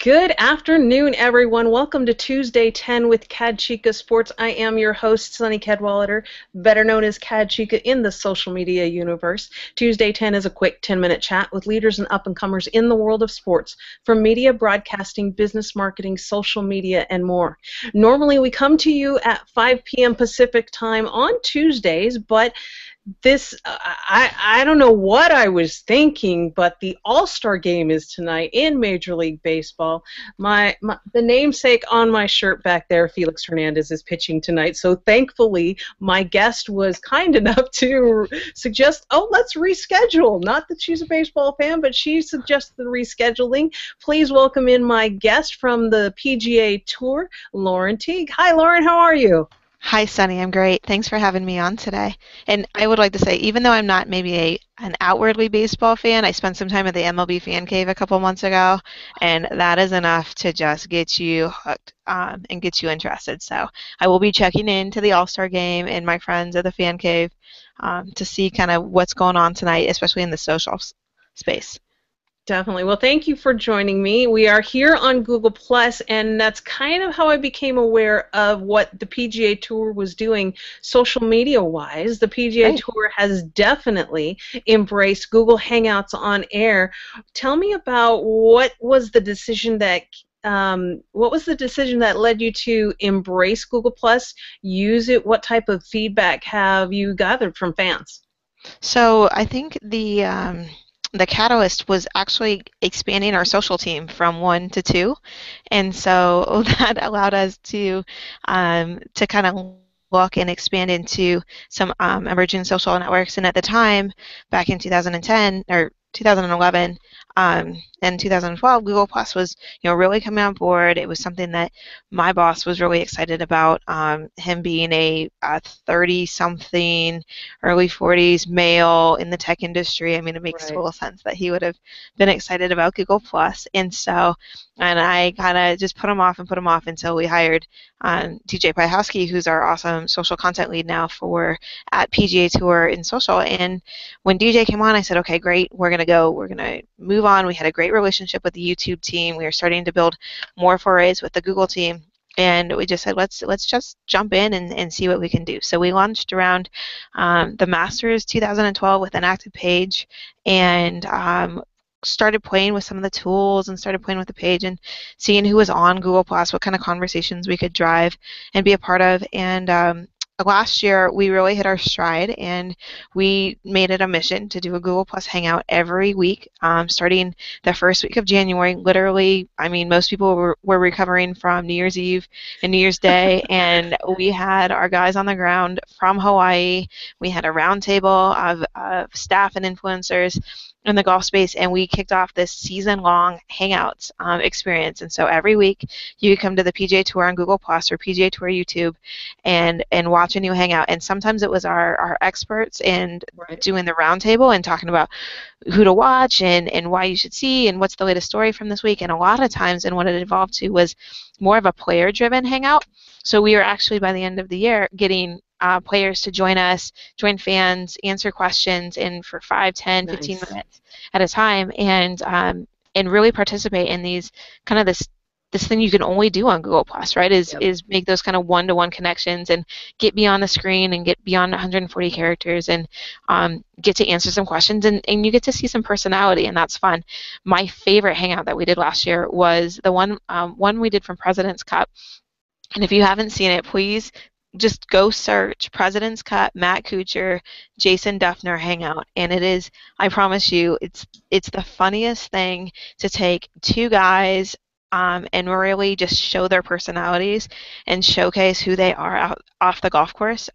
Good afternoon, everyone. Welcome to Tuesday 10 with CadChica Sports. I am your host, Sunny Cadwallader, better known as CadChica in the social media universe. Tuesday 10 is a quick 10-minute chat with leaders and up-and-comers in the world of sports, from media, broadcasting, business marketing, social media, and more. Normally, we come to you at 5 p.m. Pacific time on Tuesdays, but I don't know what I was thinking, but the All-Star game is tonight in Major League Baseball. The namesake on my shirt back there, Felix Hernandez, is pitching tonight. So thankfully, my guest was kind enough to suggest, let's reschedule. Not that she's a baseball fan, but she suggested the rescheduling. Please welcome in my guest from the PGA Tour, Lauren Teague. Hi, Lauren. How are you? Hi, Sunny. I'm great. Thanks for having me on today. And I would like to say, even though I'm not maybe an outwardly baseball fan, I spent some time at the MLB Fan Cave a couple months ago, and that is enough to just get you hooked and get you interested. So I will be checking into the All-Star game and my friends at the Fan Cave to see kind of what's going on tonight, especially in the social space. Definitely. Well, thank you for joining me. We are here on Google+, and that's kind of how I became aware of what the PGA Tour was doing social media-wise. The PGA Tour has definitely embraced Google Hangouts on Air. Tell me about what was the decision that led you to embrace Google+, use it? What type of feedback have you gathered from fans? So I think the catalyst was actually expanding our social team from 1 to 2, and so that allowed us to kind of look and expand into some emerging social networks. And at the time, back in 2010 or 2011 and 2012, Google Plus was really coming on board. It was something that my boss was really excited about. Him being a 30-something, early 40s male in the tech industry. I mean, it makes total sense that he would have been excited about Google Plus. And I kind of just put him off until we hired DJ Pyhowski, who's our awesome social content lead now at PGA Tour in social. And when DJ came on, I said, okay, great, we're going to move on. We had a great relationship with the YouTube team. We were starting to build more forays with the Google team. And we just said, let's just jump in and see what we can do. So we launched around the Masters 2012 with an active page, and started playing with some of the tools and started playing with the page and seeing who was on Google Plus, what kind of conversations we could drive and be a part of. And last year we really hit our stride, and we made it a mission to do a Google Plus hangout every week, starting the first week of January. Literally, I mean, most people were recovering from New Year's Eve and New Year's Day, and we had our guys on the ground from Hawaii. We had a round table of staff and influencers in the golf space, and we kicked off this season-long Hangouts experience. And so every week you could come to the PGA Tour on Google Plus or PGA Tour YouTube and watch a new hangout. And sometimes it was our experts and doing the roundtable and talking about who to watch and why you should see and what's the latest story from this week. And a lot of times, and what it evolved to was more of a player-driven hangout. So we were actually, by the end of the year, getting players to join us, join fans, answer questions, and for 5, 10, 15 minutes at a time, and really participate in these kind of this thing you can only do on Google Plus, right? Is make those kind of one-to-one connections and get beyond the screen and get beyond 140 characters and get to answer some questions, and you get to see some personality, and that's fun. My favorite hangout that we did last year was the one we did from President's Cup. And if you haven't seen it, please just go search President's Cup, Matt Kuchar, Jason Duffner hangout, and it is, I promise you, it's the funniest thing to take two guys and really just show their personalities and showcase who they are out off the golf course.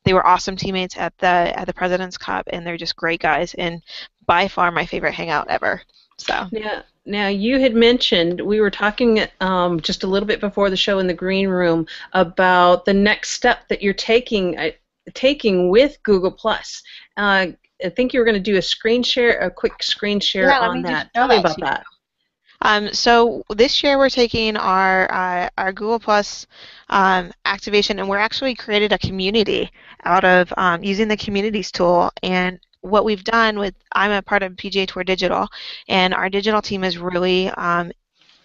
They were awesome teammates at the President's Cup, and they're just great guys, and by far my favorite hangout ever. So yeah. Now, you had mentioned, we were talking just a little bit before the show in the green room about the next step that you're taking with Google+. I think you were going to do a quick screen share on that. Tell me about that. So this year we're taking our Google Plus activation, and we're actually created a community out of using the communities tool. And what we've done I'm a part of PGA Tour Digital, and our digital team is really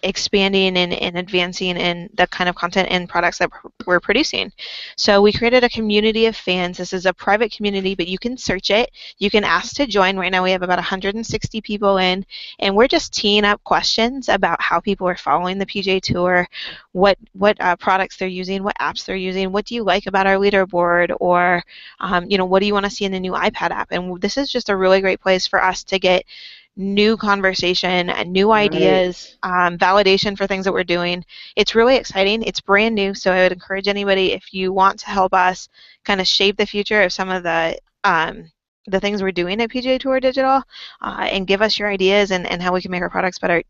expanding and advancing in the kind of content and products that we're producing. So we created a community of fans. This is a private community, but you can search it. You can ask to join. Right now we have about 160 people in, and we're just teeing up questions about how people are following the PGA Tour, what products they're using, what apps they're using, what do you like about our leaderboard, or what do you want to see in the new iPad app? And this is just a really great place for us to get new conversation and new ideas, validation for things that we're doing. It's really exciting. It's brand new, so I would encourage anybody, if you want to help us kind of shape the future of some of the things we're doing at PGA Tour Digital, and give us your ideas and how we can make our products better.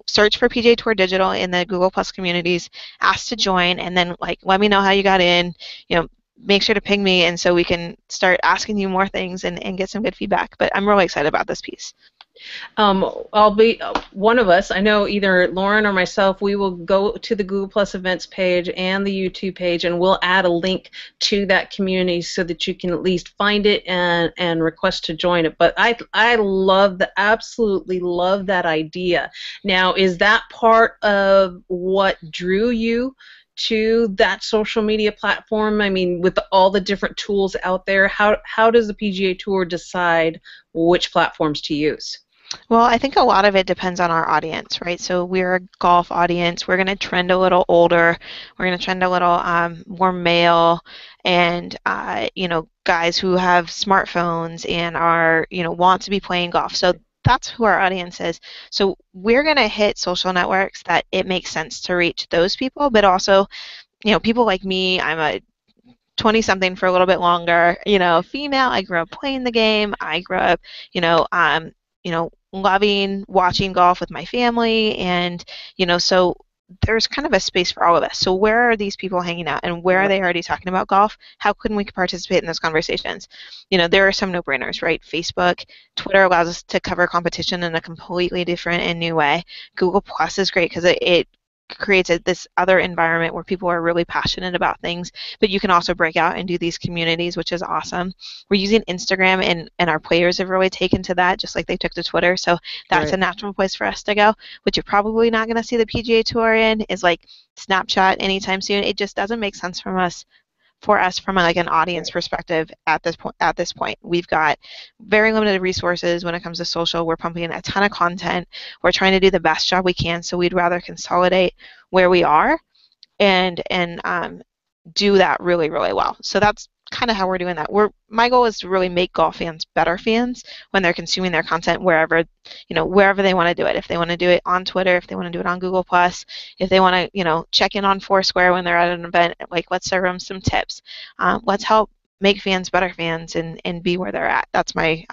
Search for PGA Tour Digital in the Google Plus communities, ask to join, and then let me know how you got in. Make sure to ping me, and so we can start asking you more things and get some good feedback. But I'm really excited about this piece. I'll be one of us. I know either Lauren or myself. We will go to the Google Plus events page and the YouTube page, and we'll add a link to that community so that you can at least find it and request to join it. But I absolutely love that idea. Now, is that part of what drew you to that social media platform? I mean, with all the different tools out there, how does the PGA Tour decide which platforms to use? Well, I think a lot of it depends on our audience, right? So we're a golf audience. We're going to trend a little older. We're going to trend a little more male, and guys who have smartphones and are want to be playing golf. So that's who our audience is. So we're going to hit social networks that it makes sense to reach those people, but also people like me. I'm a 20-something for a little bit longer, female. I grew up playing the game. I grew up, loving watching golf with my family, and so there's kind of a space for all of us. So where are these people hanging out, and where are they already talking about golf? How can we participate in those conversations? There are some no-brainers, right? Facebook, Twitter allows us to cover competition in a completely different and new way. Google Plus is great because it creates this other environment where people are really passionate about things, but you can also break out and do these communities, which is awesome. We're using Instagram, and our players have really taken to that, just like they took to Twitter, so that's a natural place for us to go. What you're probably not going to see the PGA Tour in is like Snapchat anytime soon. It just doesn't make sense for us from an audience perspective at this point. We've got very limited resources when it comes to social. We're pumping a ton of content. We're trying to do the best job we can, so we'd rather consolidate where we are and do that really, really well. So that's kind of how we're doing that. My goal is to really make golf fans better fans when they're consuming their content wherever they want to do it. If they want to do it on Twitter, if they want to do it on Google Plus, if they want to check in on Foursquare when they're at an event, let's serve them some tips. Let's help make fans better fans and be where they're at. That's my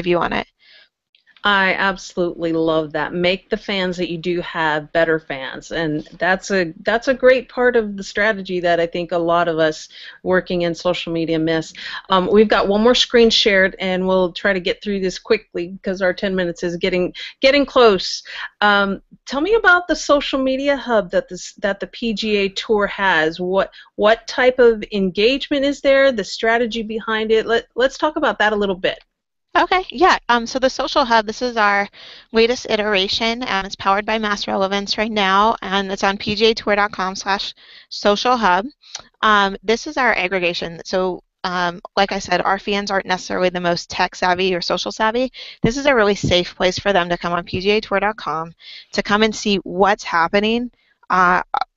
view on it. I absolutely love that. Make the fans that you do have better fans, and that's a great part of the strategy that I think a lot of us working in social media miss. We've got one more screen shared, and we'll try to get through this quickly because our 10 minutes is getting close. Tell me about the social media hub that the PGA Tour has. What type of engagement is there? The strategy behind it. Let's talk about that a little bit. Okay, yeah. So the Social Hub, this is our latest iteration. It's powered by Mass Relevance right now, and it's on pgatour.com/social hub. This is our aggregation. So like I said, our fans aren't necessarily the most tech savvy or social savvy. This is a really safe place for them to come on pgatour.com to come and see what's happening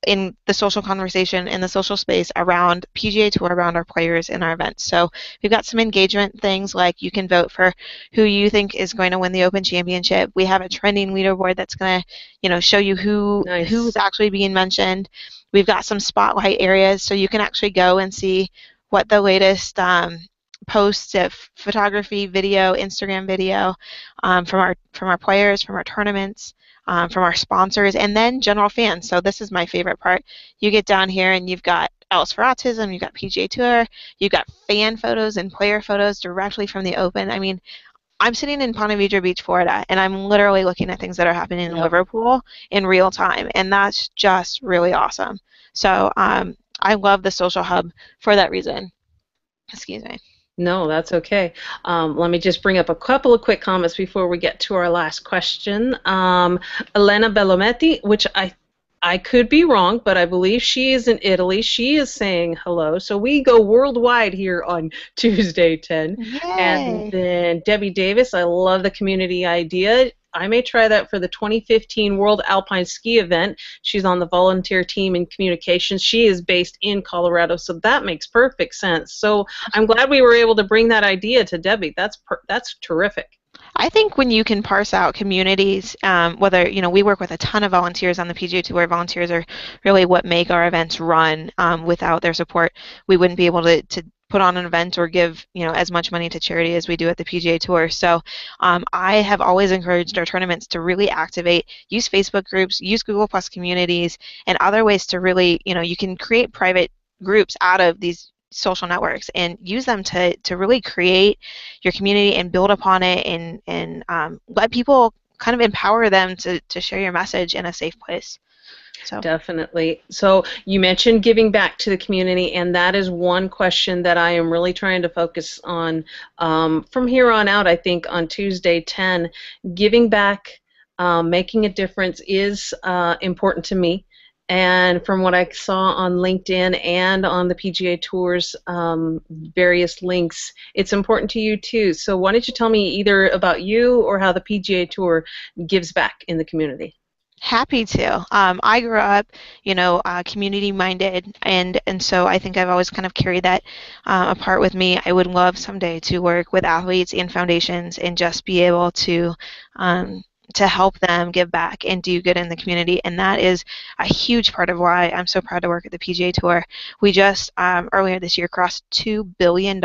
in the social conversation, in the social space around PGA Tour, around our players and our events. So we've got some engagement things like you can vote for who you think is going to win the Open Championship. We have a trending leaderboard that's going to, show you who's actually being mentioned. We've got some spotlight areas, so you can actually go and see what the latest posts of photography, video, Instagram video from our players, from our tournaments, from our sponsors, and then general fans. So this is my favorite part. You get down here and you've got Alice for Autism, you've got PGA Tour, you've got fan photos and player photos directly from the Open. I mean, I'm sitting in Ponte Vedra Beach, Florida, and I'm literally looking at things that are happening in Liverpool in real time, and that's just really awesome. So I love the Social Hub for that reason. Excuse me. No, that's okay. Let me just bring up a couple of quick comments before we get to our last question. Elena Bellometti, which I could be wrong, but I believe she is in Italy. She is saying hello. So we go worldwide here on Tuesday 10. And Yay! then Debbie Davis, I love the community idea. I may try that for the 2015 World Alpine Ski event. She's on the volunteer team in communications. She is based in Colorado, so that makes perfect sense. So I'm glad we were able to bring that idea to Debbie. That's terrific. I think when you can parse out communities, whether, we work with a ton of volunteers on the PGA Tour. Volunteers are really what make our events run. Without their support, we wouldn't be able to put on an event or give, as much money to charity as we do at the PGA Tour. So I have always encouraged our tournaments to really activate, use Facebook groups, use Google Plus communities, and other ways to really, you can create private groups out of these social networks and use them to really create your community and build upon it, and let people kind of empower them to share your message in a safe place. So. Definitely. So you mentioned giving back to the community, and that is one question that I am really trying to focus on from here on out. I think on Tuesday 10, giving back, making a difference is important to me. And from what I saw on LinkedIn and on the PGA Tour's various links, it's important to you too. So why don't you tell me either about you or how the PGA Tour gives back in the community? Happy to. I grew up, community-minded, and so I think I've always kind of carried that apart with me. I would love someday to work with athletes and foundations and just be able to help them give back and do good in the community, and that is a huge part of why I'm so proud to work at the PGA Tour. We just earlier this year crossed $2 billion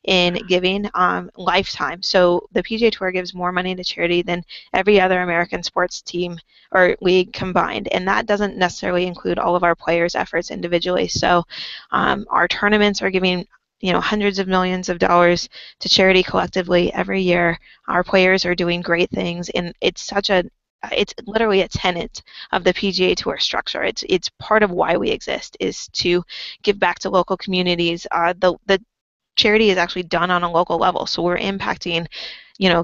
in giving lifetime. So the PGA Tour gives more money to charity than every other American sports team or league combined, and that doesn't necessarily include all of our players' efforts individually. So our tournaments are giving hundreds of millions of dollars to charity collectively every year. Our players are doing great things, and it's literally a tenet of the PGA Tour structure. It's part of why we exist, is to give back to local communities. The charity is actually done on a local level, so we're impacting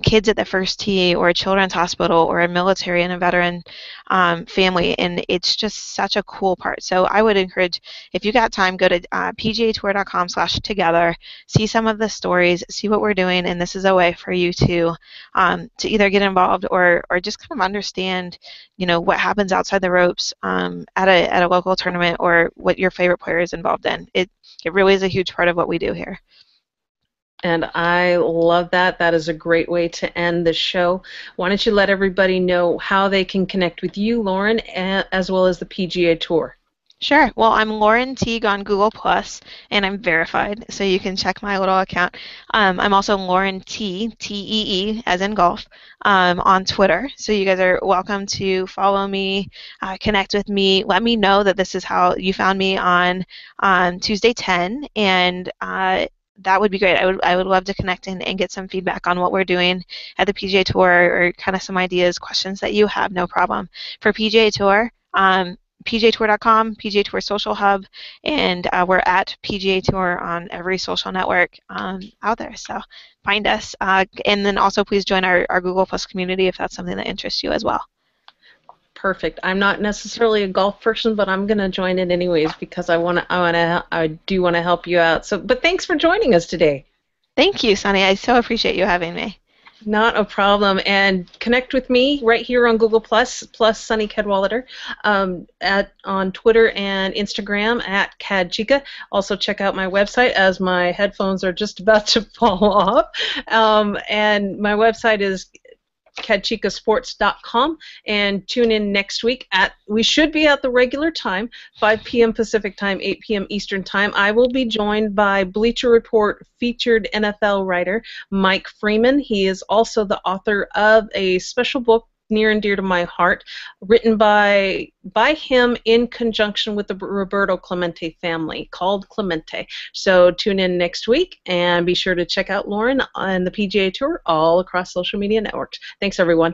kids at the first tee, or a children's hospital, or a military and a veteran family, and it's just such a cool part. So I would encourage, if you got time, go to pgatour.com/together, see some of the stories, see what we're doing, and this is a way for you to either get involved or just kind of understand what happens outside the ropes at a local tournament, or what your favorite player is involved in. It really is a huge part of what we do here. And I love that. That is a great way to end the show. Why don't you let everybody know how they can connect with you, Lauren, as well as the PGA Tour? Sure. Well, I'm Lauren Teague on Google Plus, and I'm verified, so you can check my little account. I'm also Lauren T-E-E, as in golf, on Twitter. So you guys are welcome to follow me, connect with me. Let me know that this is how you found me on Tuesday 10, and that would be great. I would love to connect and get some feedback on what we're doing at the PGA Tour, or kind of some ideas, questions that you have. No problem. For PGA Tour, PGAtour.com, PGA Tour Social Hub, and we're at PGA Tour on every social network out there. So find us, and then also please join our Google Plus community if that's something that interests you as well. Perfect. I'm not necessarily a golf person, but I'm going to join in anyways because I do want to help you out. So, but thanks for joining us today. Thank you, Sunny. I so appreciate you having me. Not a problem. And connect with me right here on Google Plus Sunny Cadwallader, on Twitter and Instagram at CadChica. Also check out my website, as my headphones are just about to fall off. And my website is CadChicaSports.com, and tune in next week we should be at the regular time, 5 p.m. Pacific time, 8 p.m. Eastern time. I will be joined by Bleacher Report featured NFL writer Mike Freeman. He is also the author of a special book near and dear to my heart, written by him in conjunction with the Roberto Clemente family, called Clemente. So tune in next week, and be sure to check out Lauren on the PGA Tour all across social media networks. Thanks, everyone.